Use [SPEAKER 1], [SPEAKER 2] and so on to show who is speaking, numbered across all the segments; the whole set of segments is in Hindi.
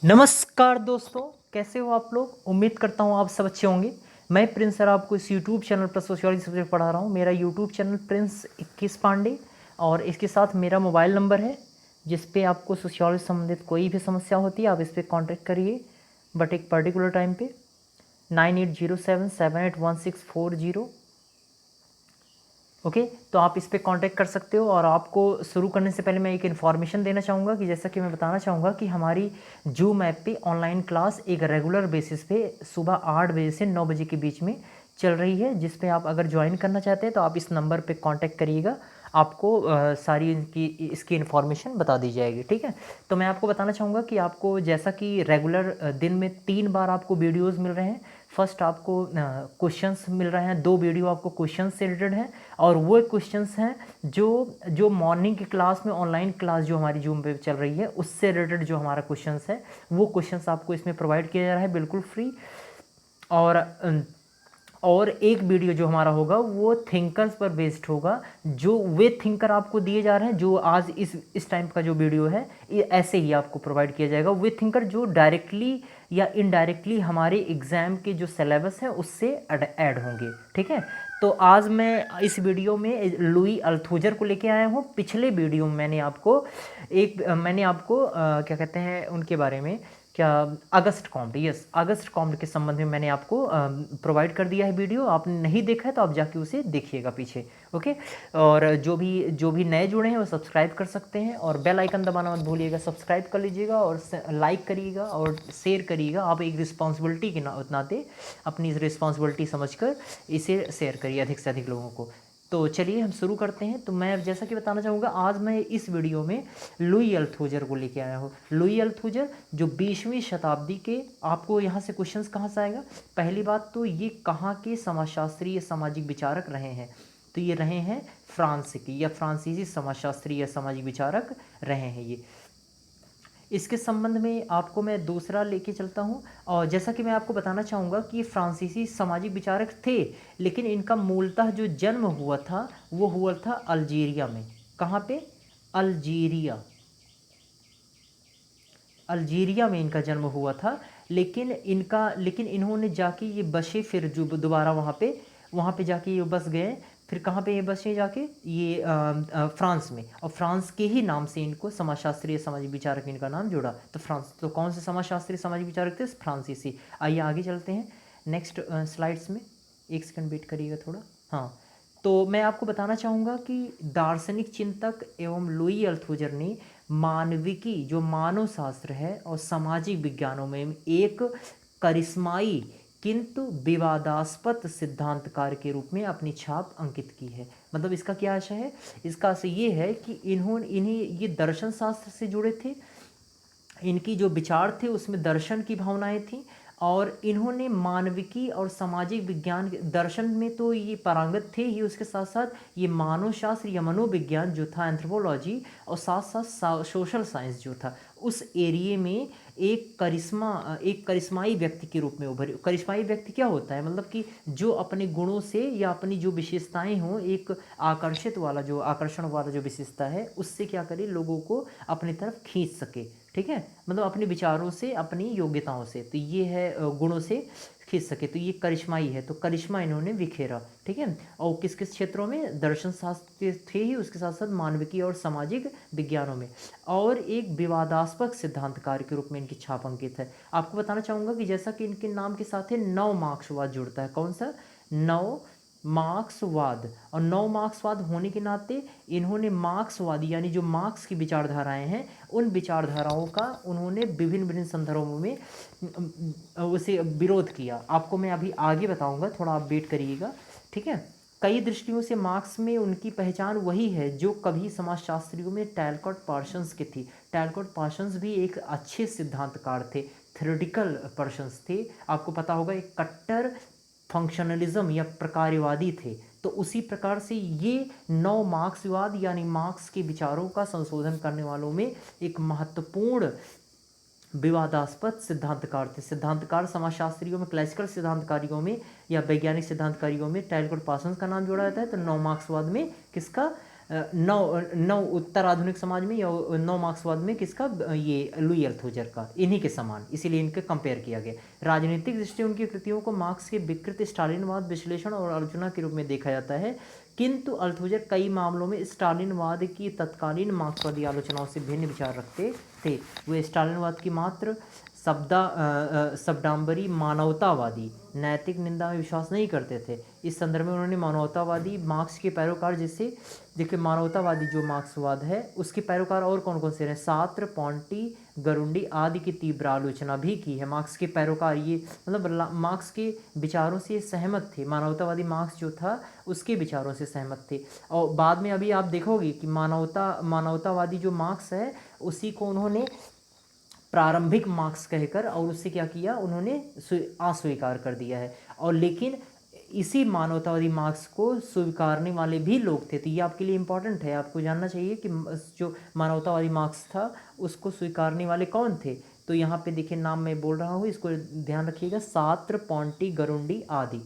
[SPEAKER 1] नमस्कार दोस्तों, कैसे हो आप लोग। उम्मीद करता हूँ आप सब अच्छे होंगे। मैं प्रिंस सर आपको इस यूट्यूब चैनल पर सोशियोलॉजी सब्जेक्ट पढ़ा रहा हूँ। मेरा यूट्यूब चैनल प्रिंस 21 पांडे और इसके साथ मेरा मोबाइल नंबर है जिस पे आपको सोशियोलॉजी संबंधित कोई भी समस्या होती है आप इस पर कॉन्टैक्ट करिए, बट एक पर्टिकुलर टाइम पे 9807781640। ओके, तो आप इस पर कांटेक्ट कर सकते हो। और आपको शुरू करने से पहले मैं एक इन्फॉर्मेशन देना चाहूँगा कि जैसा कि मैं बताना चाहूँगा कि हमारी जूम ऐप पे ऑनलाइन क्लास एक रेगुलर बेसिस पे सुबह 8 बजे से 9 बजे के बीच में चल रही है, जिस पे आप अगर ज्वाइन करना चाहते हैं तो आप इस नंबर पे कांटेक्ट करिएगा। आपको सारी इसकी इन्फॉर्मेशन बता दी जाएगी। ठीक है, तो मैं आपको बताना चाहूँगा कि आपको जैसा कि रेगुलर दिन में 3 बार आपको वीडियोज़ मिल रहे हैं। फर्स्ट आपको क्वेश्चंस मिल रहे हैं, 2 वीडियो आपको क्वेश्चंस से रिलेटेड हैं और वो क्वेश्चंस हैं जो जो मॉर्निंग की क्लास में ऑनलाइन क्लास जो हमारी जूम पे चल रही है उससे रिलेटेड जो हमारा क्वेश्चंस है वो क्वेश्चंस आपको इसमें प्रोवाइड किया जा रहा है बिल्कुल फ्री। और एक वीडियो जो हमारा होगा वो थिंकर्स पर बेस्ड होगा। जो वे थिंकर आपको दिए जा रहे हैं, जो आज इस टाइम का जो वीडियो है ये ऐसे ही आपको प्रोवाइड किया जाएगा। वे थिंकर जो डायरेक्टली या इनडायरेक्टली हमारे एग्ज़ाम के जो सिलेबस है उससे ऐड होंगे। ठीक है, तो आज मैं इस वीडियो में लुई अल्थुजर को लेके आया हूँ। पिछले वीडियो में मैंने आपको क्या कहते हैं उनके बारे में, क्या, Auguste Comte, yes, Auguste Comte के संबंध में मैंने आपको प्रोवाइड कर दिया है वीडियो। आपने नहीं देखा है तो आप जाके उसे देखिएगा पीछे। ओके, और जो भी नए जुड़े हैं वो सब्सक्राइब कर सकते हैं और बेल आइकन दबाना मत भूलिएगा। सब्सक्राइब कर लीजिएगा और लाइक करिएगा और शेयर करिएगा। आप एक रिस्पॉन्सिबिलिटी के नाते अपनी रिस्पॉन्सिबिलिटी समझकर इसे शेयर करिए अधिक से अधिक लोगों को। तो चलिए हम शुरू करते हैं। तो मैं जैसा कि बताना चाहूँगा, आज मैं इस वीडियो में लुई अल्थुजर को लेके आया हूँ। लुई अल्थुजर जो 20वीं शताब्दी के, आपको यहाँ से क्वेश्चंस कहाँ से आएगा। पहली बात तो ये कहाँ के समाजशास्त्री या सामाजिक विचारक रहे हैं, तो ये रहे हैं फ्रांस के या फ्रांसीसी समाजशास्त्री या सामाजिक विचारक रहे हैं ये। इसके संबंध में आपको मैं दूसरा लेके चलता हूँ। और जैसा कि मैं आपको बताना चाहूँगा कि फ्रांसीसी सामाजिक विचारक थे, लेकिन इनका मूलतः जो जन्म हुआ था वो हुआ था अल्जीरिया में। कहाँ पे? अल्जीरिया। अल्जीरिया में इनका जन्म हुआ था। लेकिन इन्होंने जाके ये बसे, फिर जो दोबारा वहाँ पे जाके ये बस गए। फिर कहाँ पे ये बसे जाके, ये फ्रांस में, और फ्रांस के ही नाम से इनको समाजशास्त्री सामाजिक विचारक इनका नाम जुड़ा। तो फ्रांस, तो कौन से समाजशास्त्री सामाजिक विचारक थे? फ्रांसीसी। आइए आगे चलते हैं नेक्स्ट स्लाइड्स में। एक सेकंड वेट करिएगा थोड़ा। हाँ, तो मैं आपको बताना चाहूँगा कि दार्शनिक चिंतक एवं लुई अल्थुजर ने मानविकी, जो मानव शास्त्र है, और सामाजिक विज्ञानों में एक करिश्माई किंतु विवादास्पद सिद्धांतकार के रूप में अपनी छाप अंकित की है। मतलब इसका क्या आशय है? इसका आशय ये है कि ये दर्शन शास्त्र से जुड़े थे। इनकी जो विचार थे उसमें दर्शन की भावनाएं थीं, और इन्होंने मानविकी और सामाजिक विज्ञान, दर्शन में तो ये पारंगत थे ही, उसके साथ साथ ये मानव शास्त्र या मनोविज्ञान जो था, एंथ्रोपोलॉजी, और साथ साथ सोशल साइंस जो था, उस एरिए में एक करिश्माई व्यक्ति के रूप में उभरे। करिश्माई व्यक्ति क्या होता है? मतलब कि जो अपने गुणों से या अपनी जो विशेषताएं हों, एक आकर्षण वाला जो विशेषता है उससे क्या करे, लोगों को अपनी तरफ खींच सके। ठीक है, मतलब अपने विचारों से, अपनी योग्यताओं से, तो ये है गुणों से खींच सके, तो ये करिश्माई है। तो करिश्मा इन्होंने बिखेरा। ठीक है, और किस किस क्षेत्रों में? दर्शन शास्त्र थे ही, उसके साथ साथ मानविकी और सामाजिक विज्ञानों में, और एक विवादास्पद सिद्धांतकार के रूप में इनकी छाप अंकित है। आपको बताना चाहूँगा कि जैसा कि इनके नाम के साथ है नव मार्क्सवाद जुड़ता है। कौन सा? नव मार्क्सवाद। और नव मार्क्सवाद होने के नाते इन्होंने मार्क्सवादी, यानी जो मार्क्स की विचारधाराएं हैं, उन विचारधाराओं का उन्होंने विभिन्न विभिन्न संदर्भों में उसे विरोध किया। आपको मैं अभी आगे बताऊंगा, थोड़ा आप वेट करिएगा। ठीक है, कई दृष्टियों से मार्क्स में उनकी पहचान वही है जो कभी समाजशास्त्रियों में टैलकॉट पार्सन्स की थी। टैलकॉट पार्सन्स भी एक अच्छे सिद्धांतकार थे, थ्योरेटिकल पर्सन्स थे। आपको पता होगा एक कट्टर फंक्शनलिज्म या प्रकारवादी थे। तो उसी प्रकार से ये नव मार्क्सवाद यानी मार्क्स के विचारों का संशोधन करने वालों में एक महत्वपूर्ण विवादास्पद सिद्धांतकार थे। सिद्धांतकार समाजशास्त्रियों में, क्लासिकल सिद्धांतकारियों में या वैज्ञानिक सिद्धांतकारियों में टैलकॉट पार्सन्स का नाम जोड़ा जाता है। तो नव मार्क्सवाद में किसका? नव नव उत्तर आधुनिक समाज में या नव मार्क्सवाद में किसका, ये लुई अल्थोजर का, इन्हीं के समान, इसीलिए इनके कंपेयर किया गया। राजनीतिक दृष्टि उनकी कृतियों को मार्क्स के विकृत स्टालिनवाद विश्लेषण और आलोचना के रूप में देखा जाता है, किंतु अल्थोजर कई मामलों में स्टालिनवाद की तत्कालीन मार्क्सवादी आलोचनाओं से भिन्न विचार रखते थे। वे स्टालिनवाद की मात्र शब्दांबरी मानवतावादी नैतिक निंदा में विश्वास नहीं करते थे। इस संदर्भ में उन्होंने मानवतावादी मार्क्स के पैरोकार, जैसे देखिए मानवतावादी जो मार्क्सवाद है उसके पैरोकार और कौन कौन से रहे, सात्र, पोंटी, गरुंडी आदि की तीव्र आलोचना भी की है। मार्क्स के पैरोकार ये मतलब मार्क्स के विचारों से सहमत थे, मानवतावादी मार्क्स जो था उसके विचारों से सहमत थे। और बाद में अभी आप देखोगे कि मानवतावादी जो मार्क्स है उसी को उन्होंने प्रारंभिक मार्क्स कहकर और उससे क्या किया, उन्होंने अस्वीकार कर दिया है। और लेकिन इसी मानवतावादी मार्क्स को स्वीकारने वाले भी लोग थे, तो ये आपके लिए इम्पोर्टेंट है, आपको जानना चाहिए कि जो मानवतावादी मार्क्स था उसको स्वीकारने वाले कौन थे। तो यहाँ पे देखिए नाम मैं बोल रहा हूँ, इसको ध्यान रखिएगा, सात्र, पोंटी, गरुंडी आदि,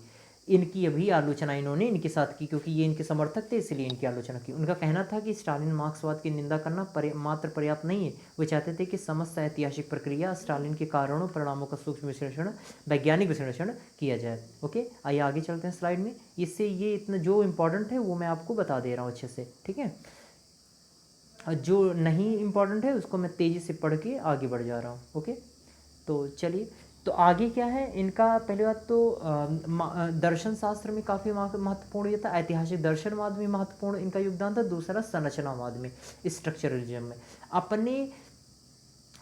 [SPEAKER 1] इनकी अभी आलोचना इन्होंने इनके साथ की, क्योंकि ये इनके समर्थक थे इसलिए इनकी आलोचना की। उनका कहना था कि स्टालिन मार्क्सवाद की निंदा करना मात्र पर्याप्त नहीं है, वे चाहते थे कि समस्त ऐतिहासिक प्रक्रिया, स्टालिन के कारणों परिणामों का सूक्ष्म विश्लेषण, वैज्ञानिक विश्लेषण किया जाए। ओके, आइए आगे चलते हैं स्लाइड में। इससे ये इतना जो इम्पोर्टेंट है वो मैं आपको बता दे रहा हूँ अच्छे से, ठीक है। जो नहीं इम्पोर्टेंट है उसको मैं तेज़ी से पढ़ के आगे बढ़ जा रहा हूँ। ओके, तो चलिए, तो आगे क्या है इनका, पहली बात तो दर्शन शास्त्र में काफ़ी महत्वपूर्ण ये था, ऐतिहासिक दर्शनवाद में महत्वपूर्ण इनका योगदान था। दूसरा संरचनावाद में, स्ट्रक्चरलिज्म में।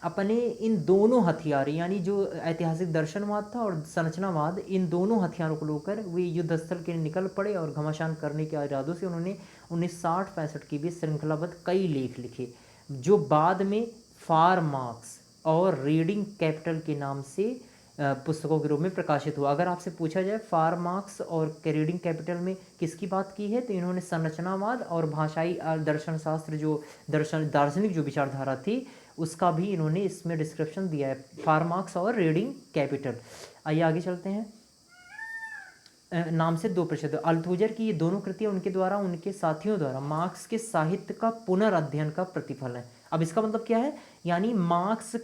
[SPEAKER 1] अपने इन दोनों हथियार, यानी जो ऐतिहासिक दर्शनवाद था और संरचनावाद, इन दोनों हथियारों को लेकर वे युद्ध स्थल के निकल पड़े और घमासान करने के इरादों से उन्होंने 1960-65 के बीच श्रृंखलाबद्ध कई लेख लिखे, जो बाद में फार मार्क्स और रीडिंग कैपिटल के नाम से पुस्तकों के रूप में प्रकाशित हुआ। अगर आपसे पूछा जाए फार मार्क्स और रीडिंग कैपिटल में किसकी बात की है, तो इन्होंने संरचनावाद और भाषाई दर्शन शास्त्र, जो दार्शनिक जो विचारधारा थी उसका भी इन्होंने इसमें डिस्क्रिप्शन दिया है, फार मार्क्स और रीडिंग कैपिटल। आइए आगे चलते हैं। नाम से दो प्रसिद्ध अल्थोजर की ये दोनों कृतियाँ उनके द्वारा उनके साथियों द्वारा मार्क्स के साहित्य का पुनर्अध्ययन का प्रतिफल है। अब इसका मतलब क्या है, यानी मार्क्स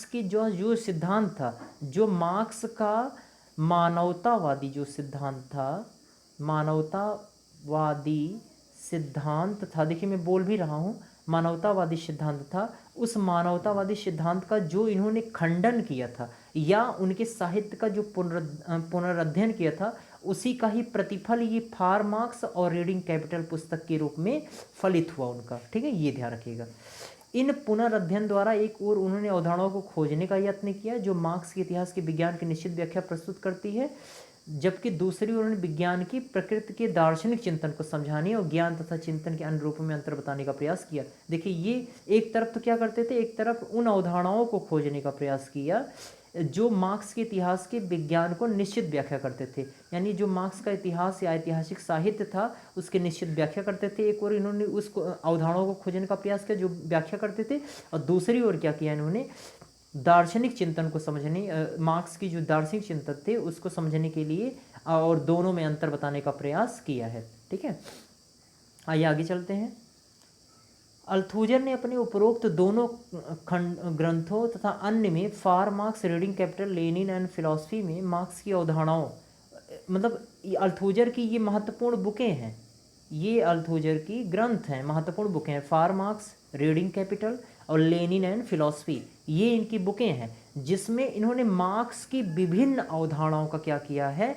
[SPEAKER 1] के जो सिद्धांत था, जो मार्क्स का मानवतावादी जो सिद्धांत था, मानवतावादी सिद्धांत था, देखिए मैं बोल भी रहा हूँ, मानवतावादी सिद्धांत था, उस मानवतावादी सिद्धांत का जो इन्होंने खंडन किया था या उनके साहित्य का जो पुनर्अध्ययन किया था, उसी का ही प्रतिफल ये फार मार्क्स और रीडिंग कैपिटल पुस्तक के रूप में फलित हुआ उनका, ठीक है, ये ध्यान रखिएगा। इन पुनर्अध्ययन द्वारा एक और उन्होंने अवधारणाओं को खोजने का यत्न किया जो मार्क्स के इतिहास के विज्ञान की निश्चित व्याख्या प्रस्तुत करती है, जबकि दूसरी ओर उन्होंने विज्ञान की प्रकृति के दार्शनिक चिंतन को समझाने और ज्ञान तथा चिंतन के अन्य रूपों में अंतर बताने का प्रयास किया। देखिए ये एक तरफ तो क्या करते थे, एक तरफ उन अवधारणाओं को खोजने का प्रयास किया जो मार्क्स के इतिहास के विज्ञान को निश्चित व्याख्या करते थे, यानी जो मार्क्स का इतिहास या ऐतिहासिक साहित्य था उसके निश्चित व्याख्या करते थे। एक और इन्होंने उस अवधारणाओं को खोजने का प्रयास किया जो व्याख्या करते थे, और दूसरी ओर क्या किया, इन्होंने दार्शनिक चिंतन को समझने, मार्क्स की जो दार्शनिक चिंतन थे उसको समझने के लिए और दोनों में अंतर बताने का प्रयास किया है, ठीक है। आइए आगे चलते हैं। अल्थूजर ने अपने उपरोक्त दोनों ग्रंथों तथा अन्य में For Marx, reading Capital, Lenin and Philosophy में मार्क्स की अवधारणाओं, मतलब अल्थूजर की ये महत्वपूर्ण बुकें हैं, ये अल्थूजर की ग्रंथ हैं, महत्वपूर्ण बुकें हैं, फार मार्क्स, रीडिंग कैपिटल और लेनिन एंड फिलॉसफी, ये इनकी बुकें हैं जिसमें इन्होंने मार्क्स की विभिन्न अवधारणाओं का क्या किया है,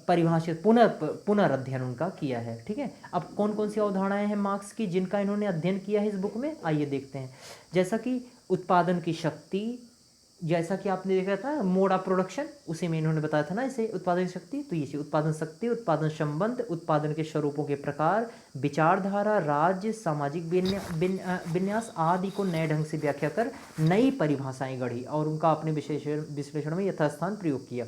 [SPEAKER 1] परिभाषित पुनर्अध्ययन उनका किया है, ठीक है। अब कौन कौन सी अवधारणाएं हैं मार्क्स की जिनका इन्होंने अध्ययन किया है इस बुक में, आइए देखते हैं। जैसा कि उत्पादन की शक्ति, जैसा कि आपने देखा था मोड ऑफ प्रोडक्शन, उसी में इन्होंने बताया था ना इसे उत्पादन शक्ति, तो ये उत्पादन शक्ति, उत्पादन संबंध, उत्पादन के स्वरूपों के प्रकार, विचारधारा, राज्य, सामाजिक विन्यास आदि को नए ढंग से व्याख्या कर नई परिभाषाएं गढ़ी और उनका अपने विश्लेषण में यथास्थान प्रयोग किया।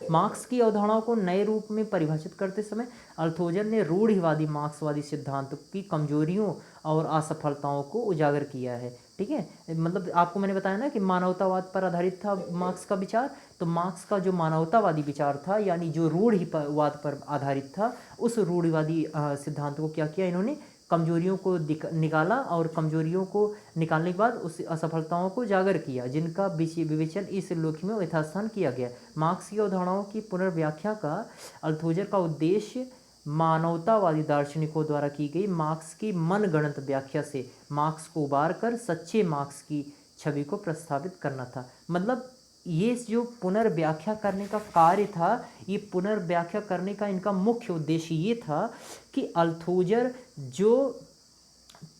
[SPEAKER 1] मार्क्स की अवधारणाओं को नए रूप में परिभाषित करते समय अल्थोजर ने रूढ़िवादी मार्क्सवादी सिद्धांत की कमजोरियों और असफलताओं को उजागर किया है, ठीक है। मतलब आपको मैंने बताया ना कि मानवतावाद पर आधारित था मार्क्स का विचार, तो मार्क्स का जो मानवतावादी विचार था यानी जो रूढ़िवाद पर आधारित था, उस रूढ़िवादी सिद्धांत को क्या किया इन्होंने, कमजोरियों को निकाला और कमजोरियों को निकालने के बाद उस असफलताओं को उजागर किया जिनका विवेचन इस लेख में यथास्थान किया गया। मार्क्स की अवधारणाओं की पुनर्व्याख्या का अल्थोजर का उद्देश्य मानवतावादी दार्शनिकों द्वारा की गई मार्क्स की मनगढ़ंत व्याख्या से मार्क्स को उबार कर सच्चे मार्क्स की छवि को प्रस्तावित करना था। मतलब ये जो पुनर्व्याख्या करने का कार्य था, ये पुनर्व्याख्या करने का इनका मुख्य उद्देश्य ये था कि अल्थोजर जो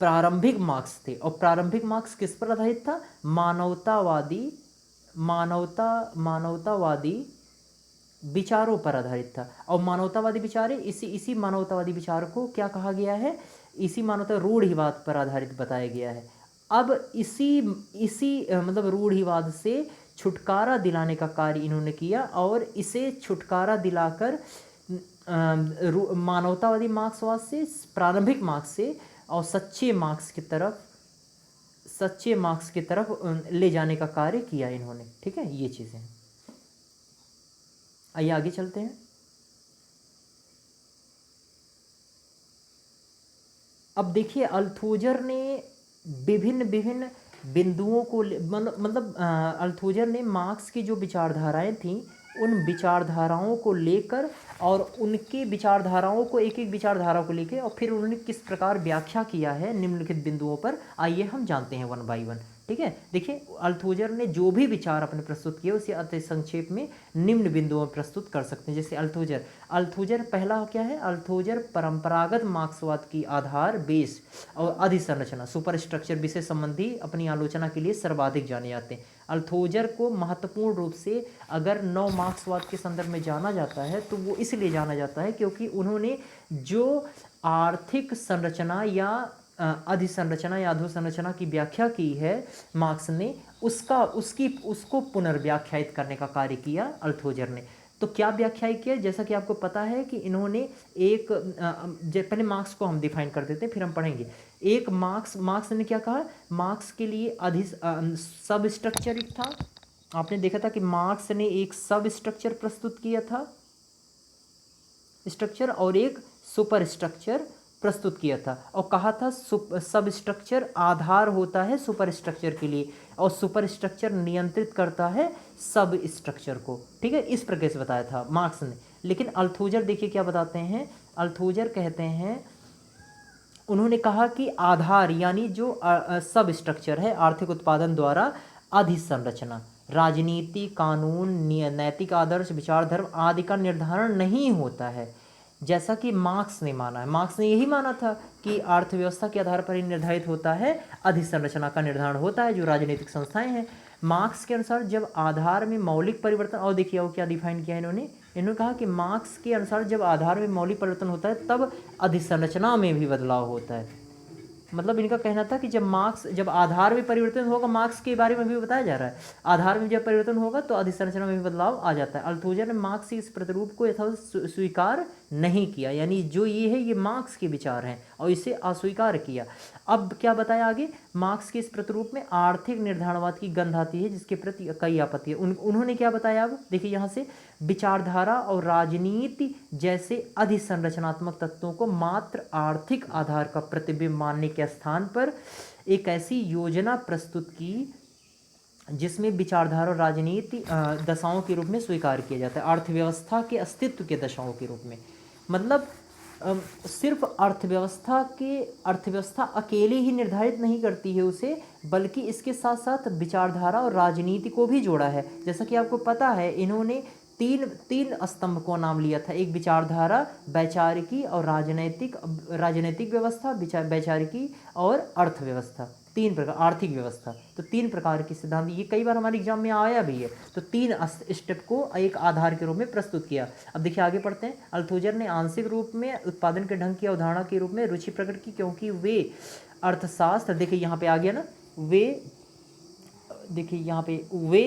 [SPEAKER 1] प्रारंभिक मार्क्स थे, और प्रारंभिक मार्क्स किस पर आधारित था, मानवतावादी विचारों पर आधारित था। और मानवतावादी विचार इसी मानवतावादी विचार को क्या कहा गया है, इसी मानवता रूढ़िवाद पर आधारित बताया गया है। अब इसी मतलब रूढ़िवाद से छुटकारा दिलाने का कार्य इन्होंने किया और इसे छुटकारा दिलाकर मानवतावादी मार्क्सवाद से, प्रारंभिक मार्क्स से और सच्चे मार्क्स की तरफ ले जाने का कार्य किया इन्होंने। ठीक है, ये चीज़ें। आइए आगे चलते हैं। अब देखिए अल्थोजर ने विभिन्न बिंदुओं को मतलब अल्थोजर ने मार्क्स की जो विचारधाराएं थीं उन विचारधाराओं को लेकर और उनकी विचारधाराओं को एक विचारधारा को लेकर और फिर उन्होंने किस प्रकार व्याख्या किया है निम्नलिखित बिंदुओं पर, आइए हम जानते हैं वन बाय वन। ठीक है, देखिए अल्थोजर ने जो भी विचार अपने प्रस्तुत किए उसे अति संक्षेप में निम्न बिंदुओं में प्रस्तुत कर सकते हैं। जैसे अल्थोजर पहला क्या है, अल्थोजर परंपरागत मार्क्सवाद की आधार, बेस और अधिसंरचना, सुपर स्ट्रक्चर विषय संबंधी अपनी आलोचना के लिए सर्वाधिक जाने जाते हैं। अल्थोजर को महत्वपूर्ण रूप से अगर नव मार्क्सवाद के संदर्भ में जाना जाता है तो वो इसलिए जाना जाता है क्योंकि उन्होंने जो आर्थिक संरचना या अधिसंरचना या अधोसंरचना की व्याख्या की है मार्क्स ने, उसको पुनर्व्याख्यायित करने का कार्य किया अल्थोजर ने। तो क्या व्याख्या किया, जैसा कि आपको पता है कि इन्होंने पहले मार्क्स को हम डिफाइन कर देते हैं फिर हम पढ़ेंगे। एक मार्क्स ने क्या कहा, मार्क्स के लिए सब स्ट्रक्चर था। आपने देखा था कि मार्क्स ने एक सब स्ट्रक्चर प्रस्तुत किया था, स्ट्रक्चर, और एक सुपर स्ट्रक्चर प्रस्तुत किया था और कहा था सब स्ट्रक्चर आधार होता है सुपर स्ट्रक्चर के लिए और सुपर स्ट्रक्चर नियंत्रित करता है सब स्ट्रक्चर को। ठीक है, इस प्रकार से बताया था मार्क्स ने। लेकिन अल्थोजर देखिए क्या बताते हैं, अल्थोजर कहते हैं, उन्होंने कहा कि आधार यानी जो सब स्ट्रक्चर है आर्थिक उत्पादन द्वारा अधिसंरचना, राजनीति, कानून, नैतिक आदर्श, विचार, धर्म आदि का निर्धारण नहीं होता है, जैसा कि मार्क्स ने माना है। मार्क्स ने यही माना था कि अर्थव्यवस्था के आधार पर ही निर्धारित होता है, अधिसंरचना का निर्धारण होता है जो राजनीतिक संस्थाएं हैं। मार्क्स के अनुसार जब आधार में मौलिक परिवर्तन, और देखिए वो क्या डिफाइन किया इन्होंने कहा कि मार्क्स के अनुसार जब आधार में मौलिक परिवर्तन होता है तब अधिसंरचना में भी बदलाव होता है। मतलब इनका कहना था कि जब आधार में परिवर्तन होगा, मार्क्स के बारे में भी बताया जा रहा है, आधार में जब परिवर्तन होगा तो अधिसंरचना में भी बदलाव आ जाता है। अल्थोजर ने मार्क्स के इस प्रतिरूप को यथावत स्वीकार नहीं किया, यानी जो ये है ये मार्क्स के विचार हैं और इसे अस्वीकार किया। अब क्या बताया आगे, मार्क्स के इस प्रतिरूप में आर्थिक निर्धारणवाद की गंध आती है जिसके प्रति कई आपत्ति है। उन्होंने क्या बताया, अब देखिए यहाँ से, विचारधारा और राजनीति जैसे अधिसंरचनात्मक तत्वों को मात्र आर्थिक आधार का प्रतिबिंब मानने के स्थान पर एक ऐसी योजना प्रस्तुत की जिसमें विचारधारा और राजनीति दशाओं के रूप में स्वीकार किया जाता है, अर्थव्यवस्था के अस्तित्व के दशाओं के रूप में। मतलब सिर्फ अर्थव्यवस्था अकेले ही निर्धारित नहीं करती है उसे, बल्कि इसके साथ साथ विचारधारा और राजनीति को भी जोड़ा है। जैसा कि आपको पता है इन्होंने तीन स्तंभ को नाम लिया था, एक विचारधारा, वैचारिकी और राजनैतिक व्यवस्था, वैचारिकी और अर्थव्यवस्था, तीन प्रकार, आर्थिक व्यवस्था। तो तीन प्रकार के सिद्धांत, ये कई बार हमारे एग्जाम में आया भी है। तो तीन स्टेप को एक आधार के रूप में प्रस्तुत किया। अब देखिए आगे पढ़ते हैं। अल्थोजर ने आंशिक रूप में उत्पादन के ढंग की अवधारणा के रूप में रुचि प्रकट की क्योंकि वे अर्थशास्त्र, देखिए यहाँ पे आ गया ना, वे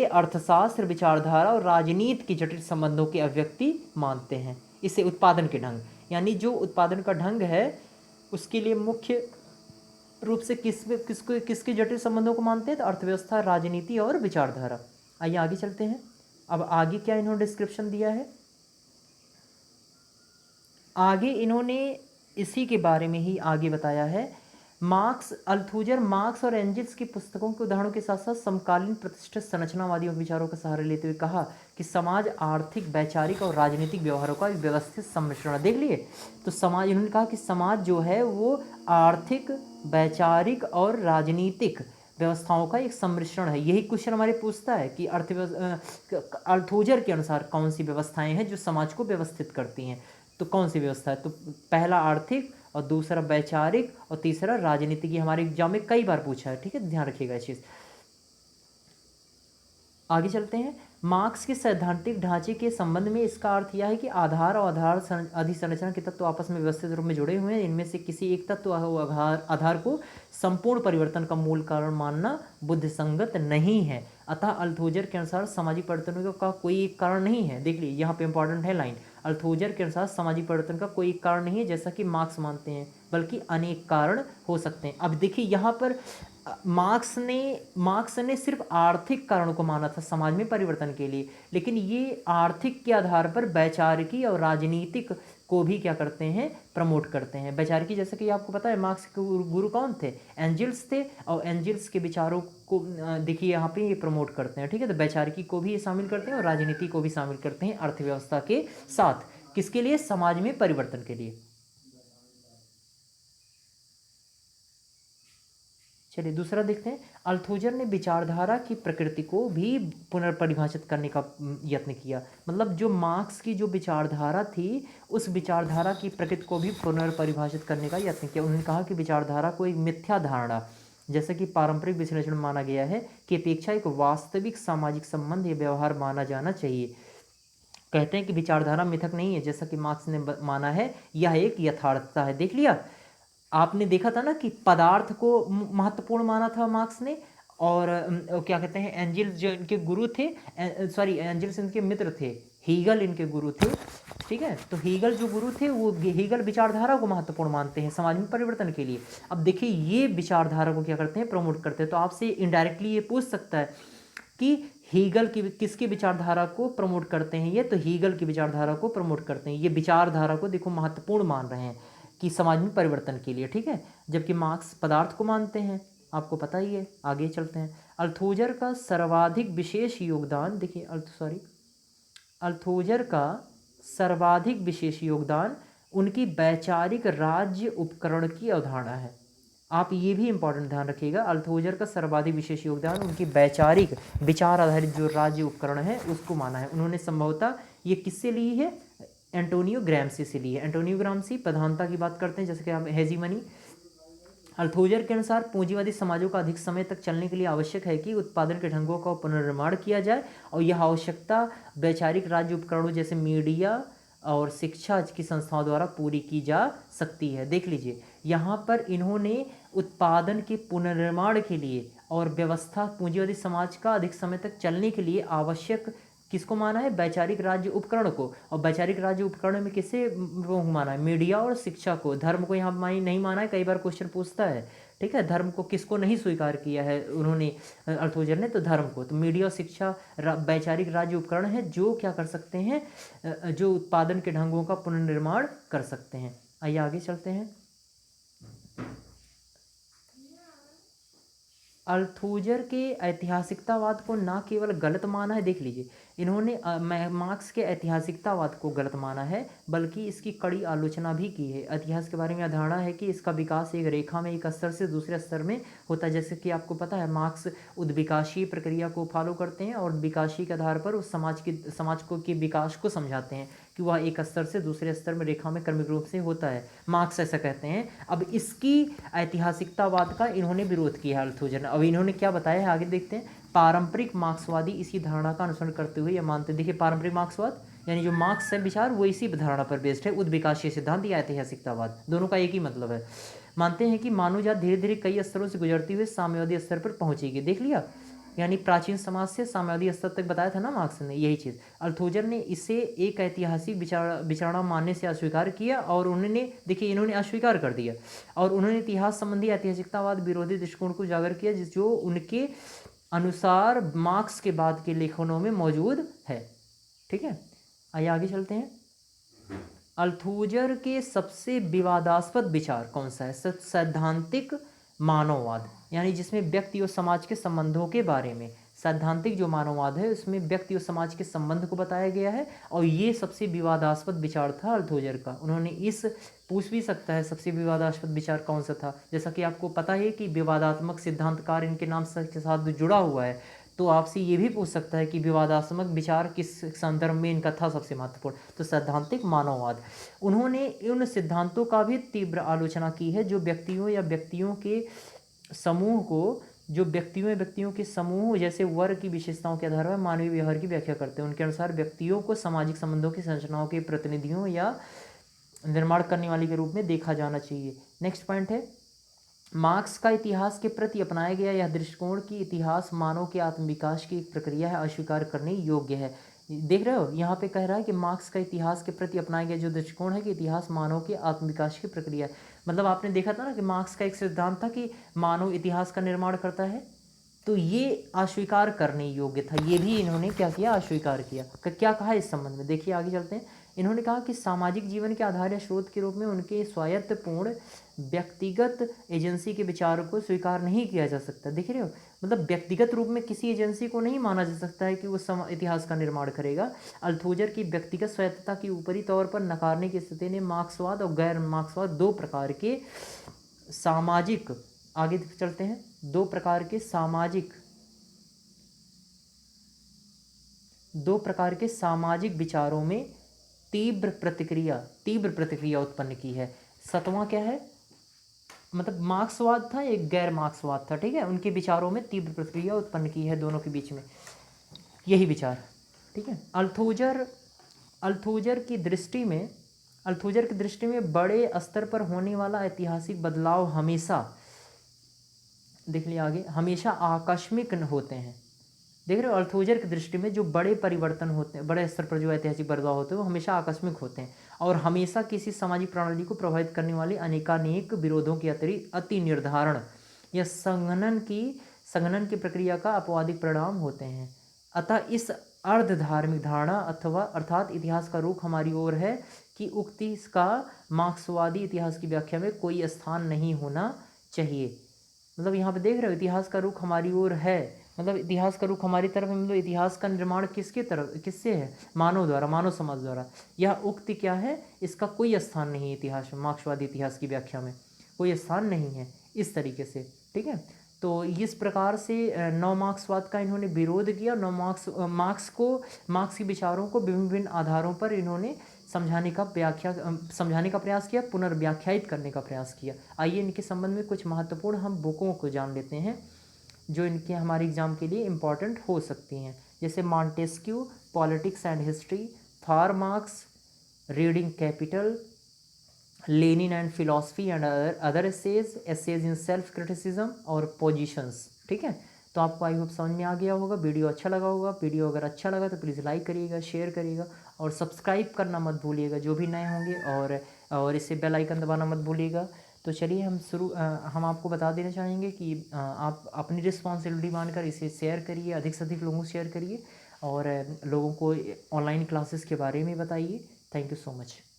[SPEAKER 1] अर्थशास्त्र, विचारधारा और राजनीति की जटिल संबंधों की अभिव्यक्ति मानते हैं। इसे उत्पादन के ढंग, यानी जो उत्पादन का ढंग है उसके लिए मुख्य रूप से किसके जटिल संबंधों को मानते हैं? तो अर्थव्यवस्था, राजनीति और विचारधारा। आइए आगे चलते हैं। अब आगे क्या इन्होंने डिस्क्रिप्शन दिया है, आगे इन्होंने इसी के बारे में ही आगे बताया है। अल्थूजर मार्क्स और एंजल्स की पुस्तकों के उदाहरणों के साथ साथ समकालीन प्रतिष्ठित संरचनावादी और विचारों का सहारा लेते हुए कहा कि समाज आर्थिक, वैचारिक और राजनीतिक व्यवहारों का एक व्यवस्थित सम्मिश्रण है। देख लिए, तो समाज, इन्होंने कहा कि समाज जो है वो आर्थिक, वैचारिक और राजनीतिक व्यवस्थाओं का एक सम्मिश्रण है। यही क्वेश्चन हमारे पूछता है कि अल्थूजर के अनुसार कौन सी व्यवस्थाएं हैं जो समाज को व्यवस्थित करती हैं। तो कौन सी व्यवस्था है? तो पहला आर्थिक, और दूसरा वैचारिक, और तीसरा राजनीतिक। ये हमारे एग्जाम में कई बार पूछा है, ठीक है, ध्यान रखिएगा इस चीज़। आगे चलते हैं। मार्क्स के सैद्धांतिक ढांचे के संबंध में इसका अर्थ यह है कि आधार और अधिसंरचना के तत्व आपस में व्यवस्थित रूप में जुड़े हुए हैं। इनमें से किसी एक तत्व आधार को संपूर्ण परिवर्तन का मूल कारण मानना बुद्धि संगत नहीं है। अतः अल्थूजर के अनुसार सामाजिक परिवर्तन का कोई एक कारण नहीं है। देख लीजिए, यहाँ पे इंपॉर्टेंट है लाइन, अल्थूजर के अनुसार सामाजिक परिवर्तन का कोई एक कारण नहीं है जैसा कि मार्क्स मानते हैं, बल्कि अनेक कारण हो सकते हैं। अब देखिए यहाँ पर मार्क्स ने सिर्फ आर्थिक कारणों को माना था समाज में परिवर्तन के लिए, लेकिन ये आर्थिक के आधार पर वैचारिकी और राजनीतिक को भी क्या करते हैं? प्रमोट करते हैं। वैचारिकी, जैसे कि आपको पता है मार्क्स के गुरु कौन थे? एंजल्स थे, और एंजल्स के विचारों को देखिए यहाँ पे ये प्रमोट करते हैं, ठीक है। तो वैचारिकी को भी ये शामिल करते हैं और राजनीति को भी शामिल करते हैं अर्थव्यवस्था के साथ। किसके लिए? समाज में परिवर्तन के लिए। चलिए दूसरा देखते हैं। अल्थूजर ने विचारधारा की प्रकृति को भी पुनर्परिभाषित करने का यत्न किया। मतलब जो मार्क्स की जो विचारधारा थी, उस विचारधारा की प्रकृति को भी पुनर्परिभाषित करने का यत्न किया। उन्होंने कहा कि विचारधारा को एक मिथ्या धारणा, जैसे कि पारंपरिक विश्लेषण माना गया है, की अपेक्षा एक वास्तविक सामाजिक संबंध या व्यवहार माना जाना चाहिए। कहते हैं कि विचारधारा मिथक नहीं है जैसा कि मार्क्स ने माना है, यह एक यथार्थता है। देख लिया, आपने देखा था ना कि पदार्थ को महत्वपूर्ण माना था मार्क्स ने, और क्या कहते हैं, एंजल्स जो इनके गुरु थे, सॉरी एंजल्स इनके मित्र थे, हीगल इनके गुरु थे, ठीक है। तो हीगल जो गुरु थे, वो हीगल विचारधारा को महत्वपूर्ण मानते हैं समाज में परिवर्तन के लिए। अब देखिए, ये विचारधारा को क्या करते हैं? प्रमोट करते हैं। तो आपसे इनडायरेक्टली ये पूछ सकता है कि हीगल की किसकी विचारधारा को प्रमोट करते हैं? ये तो हीगल की विचारधारा को प्रमोट करते हैं। ये विचारधारा को देखो महत्वपूर्ण मान रहे हैं कि समाज में परिवर्तन के लिए, ठीक है, जबकि मार्क्स पदार्थ को मानते हैं, आपको पता ही है। आगे चलते हैं। अल्थूजर का सर्वाधिक विशेष योगदान, देखिए अल्थूजर का सर्वाधिक विशेष योगदान उनकी वैचारिक राज्य उपकरण की अवधारणा है। आप ये भी इंपॉर्टेंट ध्यान रखिएगा, अल्थूजर का सर्वाधिक विशेष योगदान उनकी वैचारिक विचार आधारित जो राज्य उपकरण है उसको माना है। उन्होंने संभवतः ये किससे ली है? एंटोनियो ग्राम्सी से ली है। एंटोनियो ग्राम्सी प्रधानता की बात करते हैं, जैसे कि हम हेजीमनी। अल्थूजर के अनुसार पूंजीवादी समाजों का अधिक समय तक चलने के लिए आवश्यक है कि उत्पादन के ढंगों का पुनर्निर्माण किया जाए, और यह आवश्यकता वैचारिक राज्य उपकरणों जैसे मीडिया और शिक्षा की संस्थाओं द्वारा पूरी की जा सकती है। देख लीजिए, यहाँ पर इन्होंने उत्पादन के पुनर्निर्माण के लिए और व्यवस्था पूंजीवादी समाज का अधिक समय तक चलने के लिए आवश्यक किसको माना है? वैचारिक राज्य उपकरण को। और वैचारिक राज्य उपकरण में किसे वो माना है? मीडिया और शिक्षा को। धर्म को यहाँ नहीं माना है, कई बार क्वेश्चन पूछता है, ठीक है। धर्म को किसको नहीं स्वीकार किया है उन्होंने, अल्थूजर ने? तो धर्म को। तो मीडिया और शिक्षा वैचारिक राज्य उपकरण है जो क्या कर सकते हैं? जो उत्पादन के ढंगों का पुनर्निर्माण कर सकते हैं। आइए आगे चलते हैं। अल्थूजर के ऐतिहासिकतावाद को ना केवल गलत माना है, देख लीजिए, इन्होंने मार्क्स के ऐतिहासिकतावाद को गलत माना है, बल्कि इसकी कड़ी आलोचना भी की है। इतिहास के बारे में धारणा है कि इसका विकास एक रेखा में एक स्तर से दूसरे स्तर में होता है। जैसे कि आपको पता है, मार्क्स उद्विकाशीय प्रक्रिया को फॉलो करते हैं और विकासीय के आधार पर उस समाज को के विकास को समझाते हैं कि वह एक स्तर से दूसरे स्तर में रेखा में क्रमिक रूप से होता है। मार्क्स ऐसा कहते हैं। अब इसकी ऐतिहासिकतावाद का इन्होंने विरोध किया है अल्थूजर ने। अब इन्होंने क्या बताया है, आगे देखते हैं। पारंपरिक मार्क्सवादी इसी धारणा का अनुसरण करते हुए यह मानते हैं, देखिए पारंपरिक मार्क्सवाद यानी जो मार्क्स है विचार, वो इसी धारणा पर बेस्ड है। उद्विकासीय सिद्धांत या ऐतिहासिकतावाद, दोनों का एक ही मतलब है। मानते हैं कि मानव जात धीरे धीरे कई स्तरों से गुजरती हुए साम्यवादी स्तर पर पहुंचेगी। देख लिया, यानी प्राचीन समाज से साम्यवादी स्तर तक बताया था ना मार्क्स ने, यही चीज़। अल्थोजर ने इसे एक ऐतिहासिक विचारणा मानने से अस्वीकार किया, और उन्होंने, देखिए इन्होंने अस्वीकार कर दिया, और उन्होंने इतिहास संबंधी ऐतिहासिकतावाद विरोधी दृष्टिकोण को उजागर किया, जो उनके अनुसार मार्क्स के बाद के लेखनों में मौजूद है। ठीक है, आइए आगे चलते हैं। अल्थूजर के सबसे विवादास्पद विचार कौन सा है? सैद्धांतिक मानववाद, यानी जिसमें व्यक्ति और समाज के संबंधों के बारे में, सैद्धांतिक जो मानववाद है उसमें व्यक्ति और समाज के संबंध को बताया गया है, और ये सबसे विवादास्पद विचार था अल्थूजर का। उन्होंने इस पूछ भी सकता है सबसे विवादास्पद विचार कौन सा था, जैसा कि आपको पता है कि विवादात्मक सिद्धांतकार इनके नाम के साथ जुड़ा हुआ है, तो आपसे ये भी पूछ सकता है कि विवादात्मक विचार किस संदर्भ में इनका था सबसे महत्वपूर्ण, तो सैद्धांतिक मानववाद। उन्होंने उन सिद्धांतों का भी तीव्र आलोचना की है जो व्यक्तियों या व्यक्तियों के समूह को, जो व्यक्तियों के समूह जैसे वर्ग की विशेषताओं के आधार पर मानवीय व्यवहार की व्याख्या करते हैं। उनके अनुसार व्यक्तियों को सामाजिक संबंधों की संरचनाओं के प्रतिनिधियों या निर्माण करने वाले के रूप में देखा जाना चाहिए। नेक्स्ट पॉइंट है, मार्क्स का इतिहास के प्रति अपनाया गया यह दृष्टिकोण कि इतिहास मानव के आत्मविकास की एक प्रक्रिया है, अस्वीकार करने योग्य है। देख रहे हो, यहाँ पे कह रहा है कि मार्क्स का इतिहास के प्रति अपनाया गया जो दृष्टिकोण है कि इतिहास मानव के आत्मविकास की प्रक्रिया है। मतलब आपने देखा था ना कि मार्क्स का एक सिद्धांत था कि मानव इतिहास का निर्माण करता है, तो ये अस्वीकार करने योग्य था, ये भी इन्होंने क्या किया, अस्वीकार किया। क्या कहा इस संबंध में, देखिए आगे चलते हैं। इन्होंने कहा कि सामाजिक जीवन के आधार या स्रोत के रूप में उनके स्वायत्तपूर्ण व्यक्तिगत एजेंसी के विचारों को स्वीकार नहीं किया जा सकता। देख रहे हो, मतलब व्यक्तिगत रूप में किसी एजेंसी को नहीं माना जा सकता है कि वो इतिहास का निर्माण करेगा। अल्थूजर की व्यक्तिगत स्वायत्तता की ऊपरी तौर पर नकारने की स्थिति ने मार्क्सवाद और गैर मार्क्सवाद दो प्रकार के सामाजिक, आगे चलते हैं, दो प्रकार के सामाजिक विचारों में तीव्र प्रतिक्रिया उत्पन्न की है। 7वां क्या है, मतलब मार्क्सवाद था, एक गैर मार्क्सवाद था। ठीक है, उनके विचारों में तीव्र प्रतिक्रिया उत्पन्न की है, दोनों के बीच में यही विचार। ठीक है, अल्थूजर की दृष्टि में बड़े स्तर पर होने वाला ऐतिहासिक बदलाव हमेशा, देख लिया आगे, हमेशा आकस्मिक होते हैं। देख रहे हो, अल्थूजर की दृष्टि में जो बड़े परिवर्तन होते हैं, बड़े स्तर पर जो ऐतिहासिक बदलाव होते हैं वो हमेशा आकस्मिक होते हैं, और हमेशा किसी सामाजिक प्रणाली को प्रभावित करने वाले अनेकानेक विरोधों के अति निर्धारण या संघनन की प्रक्रिया का अपवादिक परिणाम होते हैं। अतः इस अर्ध धार्मिक धारणा अर्थात इतिहास का रुख हमारी ओर है कि उक्ति का मार्क्सवादी इतिहास की व्याख्या में कोई स्थान नहीं होना चाहिए। मतलब यहाँ पे देख रहे हो, इतिहास का रुख हमारी ओर है, मतलब इतिहास का रुख हमारी तरफ है, मतलब इतिहास का निर्माण किससे है, मानव द्वारा, मानव समाज द्वारा। यह उक्ति क्या है, इसका कोई स्थान नहीं है इतिहास में, मार्क्सवादी इतिहास की व्याख्या में कोई स्थान नहीं है इस तरीके से। ठीक है, तो इस प्रकार से नव मार्क्सवाद का इन्होंने विरोध किया। मार्क्स के विचारों को विभिन्न विभिन्न आधारों पर इन्होंने समझाने का प्रयास किया, पुनर्व्याख्यायित करने का प्रयास किया। आइए इनके संबंध में कुछ महत्वपूर्ण हम बुकों को जान लेते हैं जो इनके हमारे एग्जाम के लिए इम्पॉर्टेंट हो सकती हैं, जैसे Montesquieu politics and history, for Marx reading Capital, Lenin and philosophy and other essays in self criticism और पोजिशंस। ठीक है, तो आपको आई होप समझ में आ गया होगा, वीडियो अच्छा लगा होगा। वीडियो अगर अच्छा लगा तो प्लीज़ लाइक करिएगा, शेयर करिएगा और सब्सक्राइब करना मत भूलिएगा जो भी नए होंगे, और इससे बेल आइकन दबाना मत भूलिएगा। तो चलिए हम आपको बता देना चाहेंगे कि आप अपनी रिस्पॉन्सिबिलिटी मानकर इसे शेयर करिए, अधिक से अधिक लोगों को शेयर करिए, और लोगों को ऑनलाइन क्लासेस के बारे में बताइए। Thank you so much.